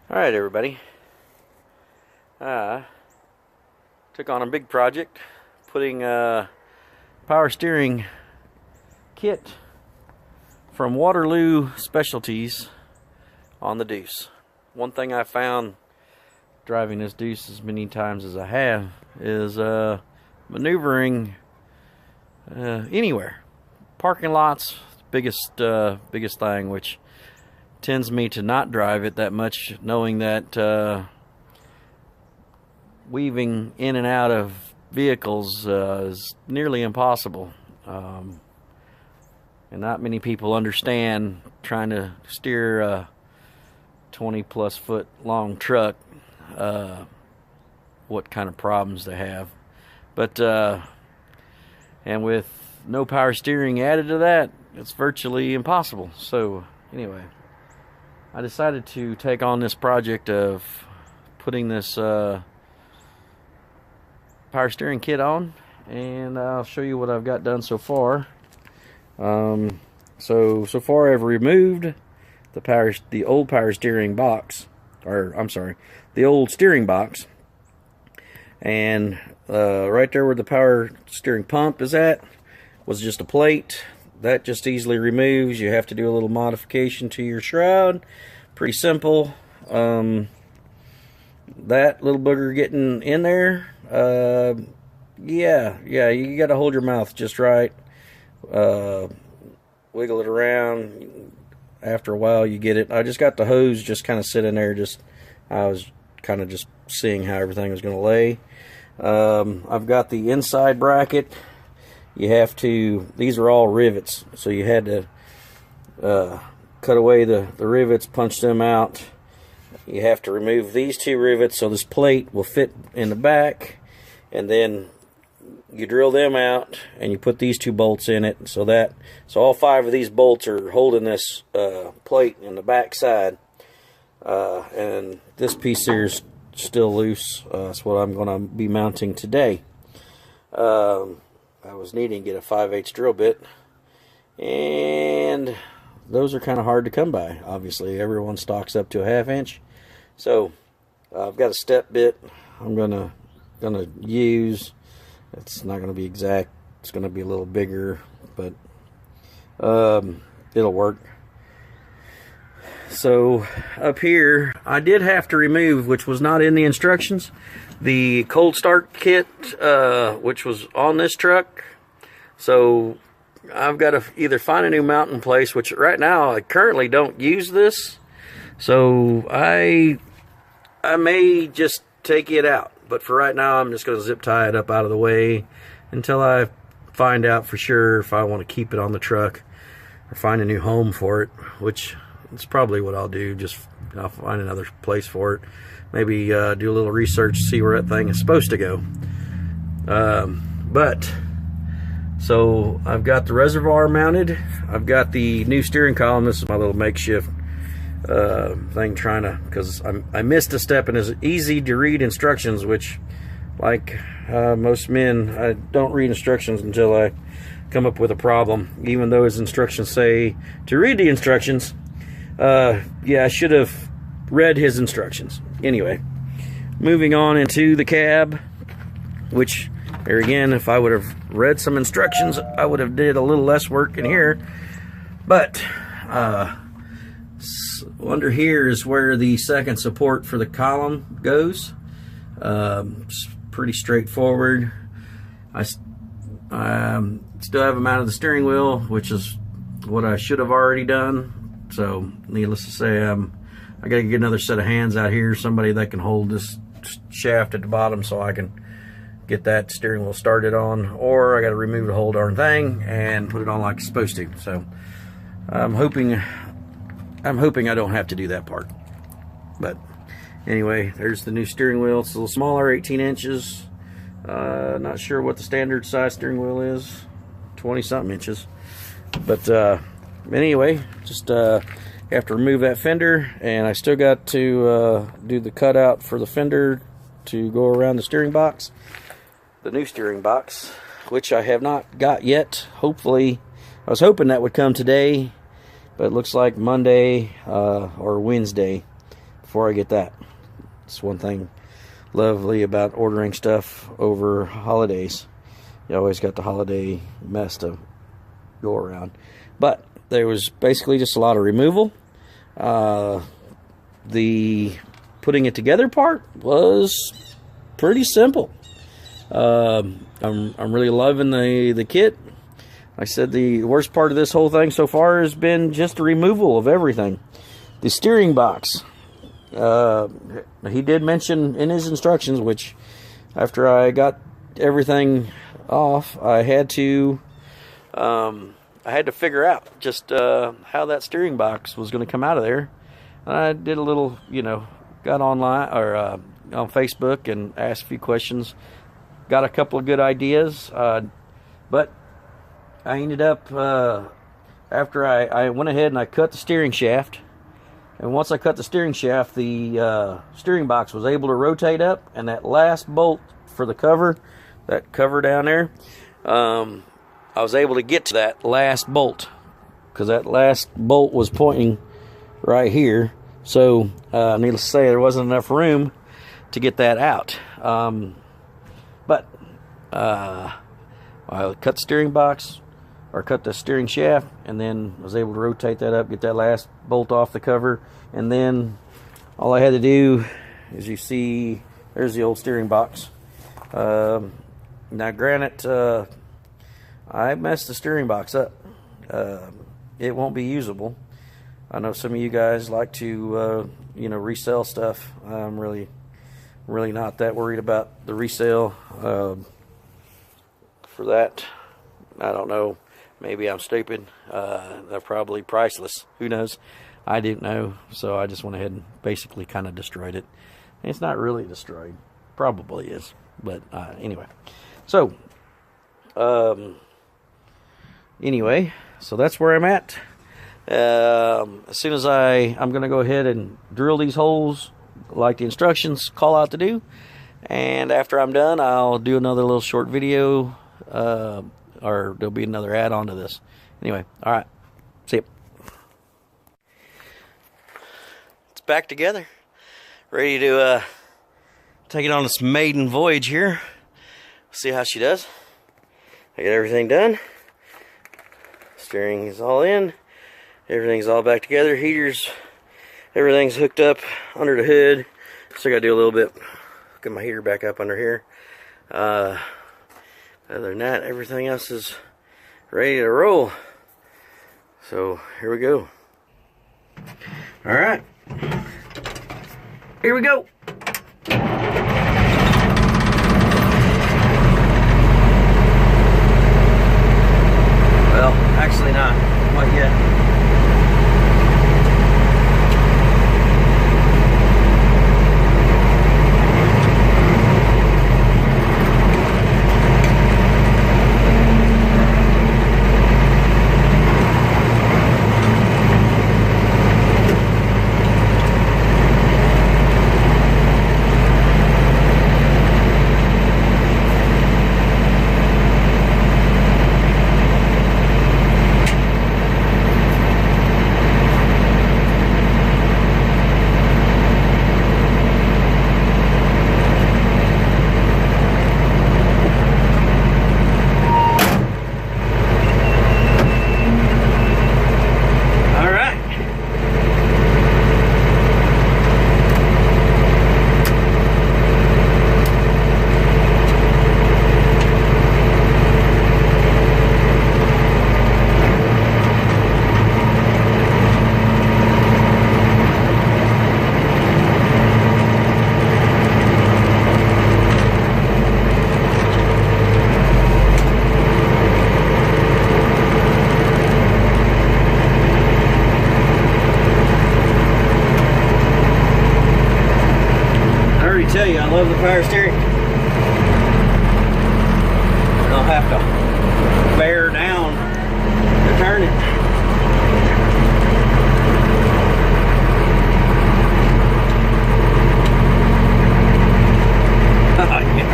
Alright everybody, took on a big project, putting a power steering kit from Waterloo Specialties on the Deuce. One thing I found driving this Deuce as many times as I have is maneuvering anywhere. Parking lots, biggest thing, which tends me to not drive it that much, knowing that weaving in and out of vehicles is nearly impossible, and not many people understand trying to steer a 20+ foot long truck, what kind of problems they have. But and with no power steering added to that, it's virtually impossible. So anyway, I decided to take on this project of putting this power steering kit on, and I'll show you what I've got done so far. So far I've removed the old power steering box, or I'm sorry, the old steering box, and right there where the power steering pump is at was just a plate. That just easily removes. You have to do a little modification to your shroud. Pretty simple. That little booger getting in there, yeah, you got to hold your mouth just right. Wiggle it around. After a while, you get it. I just got the hose just kind of sitting there. I was kind of just seeing how everything was going to lay. I've got the inside bracket. You have to, these are all rivets, so you had to cut away the rivets, punch them out. You have to remove these two rivets so this plate will fit in the back, and then you drill them out and you put these two bolts in it, so all 5 of these bolts are holding this plate in the back side, and this piece here is still loose. That's what I'm going to be mounting today. I was needing to get a 5/8 drill bit, and those are kind of hard to come by. Obviously, everyone stocks up to a 1/2 inch. So I've got a step bit I'm gonna use. It's not gonna be exact. It's gonna be a little bigger, but it'll work. So up here, I did have to remove, which was not in the instructions, the cold start kit, which was on this truck. So I've got to either find a new mounting place, which right now I currently don't use this. So I may just take it out, but for right now I'm just going to zip tie it up out of the way until I find out for sure if I want to keep it on the truck or find a new home for it, which is probably what I'll do. I'll find another place for it. Maybe do a little research, see where that thing is supposed to go. So I've got the reservoir mounted. I've got the new steering column. This is my little makeshift thing, because I missed a step in his easy to read instructions, which, like most men, I don't read instructions until I come up with a problem, even though his instructions say to read the instructions. Yeah, I should have read his instructions. Anyway, moving on into the cab, which there again, if I would have read some instructions, I would have did a little less work in here. But under here is where the second support for the column goes. It's pretty straightforward. I still haven't mounted the steering wheel, which is what I should have already done. So needless to say, I got to get another set of hands out here, somebody that can hold this shaft at the bottom so I can get that steering wheel started on, or I got to remove the whole darn thing and put it on like it's supposed to. So I'm hoping I don't have to do that part. But anyway, there's the new steering wheel. It's a little smaller, 18 inches. Not sure what the standard size steering wheel is, 20-something inches. But anyway, just have to remove that fender, and I still got to do the cutout for the fender to go around the steering box, the new steering box, which I have not got yet. Hopefully, I was hoping that would come today, but it looks like Monday or Wednesday before I get that. It's one thing lovely about ordering stuff over holidays. You always got the holiday mess to go around. But there was basically just a lot of removal. The putting it together part was pretty simple. I'm really loving the kit. Like I said, the worst part of this whole thing so far has been just the removal of everything. The steering box. He did mention in his instructions, which after I got everything off, I had to figure out just how that steering box was going to come out of there. I did a little, got online or on Facebook and asked a few questions. Got a couple of good ideas, but I ended up after I went ahead and I cut the steering shaft. And once I cut the steering shaft, the steering box was able to rotate up, and that last bolt for the cover, that cover down there, I was able to get to that last bolt because that last bolt was pointing right here. So needless to say, there wasn't enough room to get that out. But I cut the steering box, or cut the steering shaft, and then was able to rotate that up, get that last bolt off the cover, and then all I had to do, as you see, there's the old steering box. Now granted, I messed the steering box up. It won't be usable. I know some of you guys like to resell stuff. I'm really not that worried about the resale for that. I don't know. Maybe I'm stupid. They're probably priceless. Who knows? I didn't know. So I just went ahead and basically kind of destroyed it. It's not really destroyed. Probably is. But anyway. So, anyway. So that's where I'm at. As soon as I'm going to go ahead and drill these holes like the instructions call out to do. And after I'm done, I'll do another little short video. Or there'll be another add-on to this. Anyway, all right. See you. It's back together. Ready to take it on this maiden voyage here. See how she does. I got everything done. Steering is all in. Everything's all back together. Heaters, everything's hooked up under the hood. Still got to do a little bit. Get my heater back up under here. Other than that, everything else is ready to roll. So, here we go. Alright. Here we go. Well, actually not quite yet. Tell you, I love the power steering. I don't have to bear down to turn it. Oh, yeah.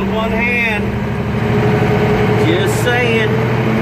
with one hand. Just saying.